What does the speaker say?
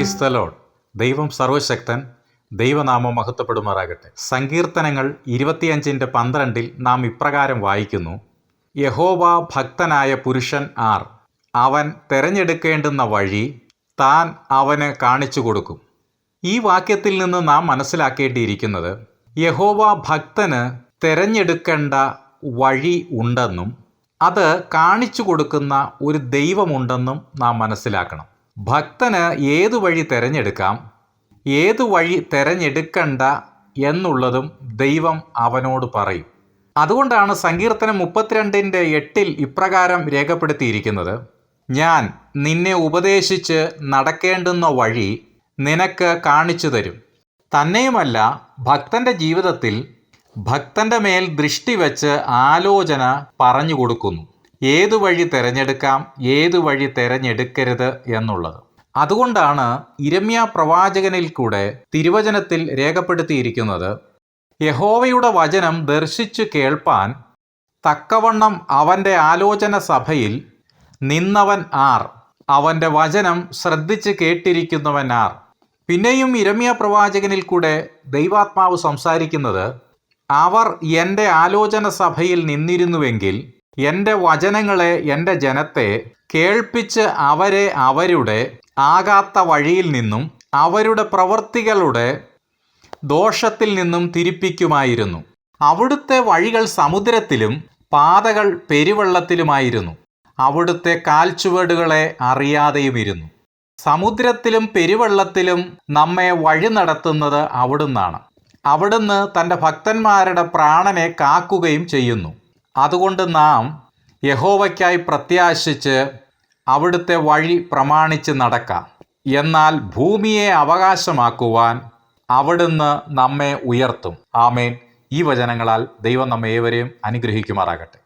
Praise the Lord. ദൈവം സർവശക്തൻ. ദൈവനാമം മഹത്വപ്പെടുമാറാകട്ടെ. സങ്കീർത്തനങ്ങൾ 25:12 നാം ഇപ്രകാരം വായിക്കുന്നു: യഹോവ ഭക്തനായ പുരുഷൻ ആർ? അവൻ തെരഞ്ഞെടുക്കേണ്ടുന്ന വഴി താൻ അവന് കാണിച്ചു കൊടുക്കും. ഈ വാക്യത്തിൽ നിന്ന് നാം മനസ്സിലാക്കേണ്ടിയിരിക്കുന്നത്, യഹോവ ഭക്തന് തെരഞ്ഞെടുക്കേണ്ട വഴി ഉണ്ടെന്നും അത് കാണിച്ചു കൊടുക്കുന്ന ഒരു ദൈവമുണ്ടെന്നും നാം മനസ്സിലാക്കണം. ഭക്തന് ഏതു വഴി തിരഞ്ഞെടുക്കാം, ഏതു വഴി തിരഞ്ഞെടുക്കണ്ട എന്നുള്ളതും ദൈവം അവനോട് പറയും. അതുകൊണ്ടാണ് സങ്കീർത്തനം 32:8 ഇപ്രകാരം രേഖപ്പെടുത്തിയിരിക്കുന്നത്: ഞാൻ നിന്നെ ഉപദേശിച്ച് നടക്കേണ്ടുന്ന വഴി നിനക്ക് കാണിച്ചു തരും. തന്നെയുമല്ല, ഭക്തന്റെ ജീവിതത്തിൽ ഭക്തന്റെ മേൽ ദൃഷ്ടി വെച്ച് ആലോചന പറഞ്ഞു കൊടുക്കുന്നു, ഏതു വഴി തിരഞ്ഞെടുക്കാം, ഏതു വഴി തിരഞ്ഞെടുക്കരുത് എന്നുള്ളത്. അതുകൊണ്ടാണ് യിരെമ്യാ പ്രവാചകനിൽ കൂടെ തിരുവചനത്തിൽ രേഖപ്പെടുത്തിയിരിക്കുന്നത്: യഹോവയുടെ വചനം ദർശിച്ചു കേൾപ്പാൻ തക്കവണ്ണം അവൻ്റെ ആലോചന സഭയിൽ നിന്നവൻ ആർ? അവൻ്റെ വചനം ശ്രദ്ധിച്ച് കേട്ടിരിക്കുന്നവൻ ആർ? പിന്നെയും യിരെമ്യാ പ്രവാചകനിൽ കൂടെ ദൈവാത്മാവ് സംസാരിക്കുന്നത്: അവർ എൻ്റെ ആലോചന സഭയിൽ നിന്നിരുന്നുവെങ്കിൽ എൻ്റെ വചനങ്ങളെ, എൻ്റെ ജനത്തെ കേൾപ്പിച്ച് അവരെ അവരുടെ ആകാത്ത വഴിയിൽ നിന്നും അവരുടെ പ്രവൃത്തികളുടെ ദോഷത്തിൽ നിന്നും തിരിപ്പിക്കുമായിരുന്നു. അവിടുത്തെ വഴികൾ സമുദ്രത്തിലും പാതകൾ പെരുവെള്ളത്തിലുമായിരുന്നു. അവിടുത്തെ കാൽച്ചുവടുകളെ അറിയാതെയുമിരുന്നു. സമുദ്രത്തിലും പെരുവെള്ളത്തിലും നമ്മെ വഴി നടത്തുന്നത് അവിടുന്നാണ്. അവിടുന്ന് തൻ്റെ ഭക്തന്മാരുടെ പ്രാണനെ കാക്കുകയും ചെയ്യുന്നു. അതുകൊണ്ട് നാം യഹോവയ്ക്കായി പ്രത്യാശിച്ച് അവിടുത്തെ വഴി പ്രമാണിച്ച് നടക്കാം. എന്നാൽ ഭൂമിയെ അവകാശമാക്കുവാൻ അവിടുന്ന് നമ്മെ ഉയർത്തും. ആമേൻ. ഈ വചനങ്ങളാൽ ദൈവം നമ്മെ ഏവരെയും അനുഗ്രഹിക്കുമാറാകട്ടെ.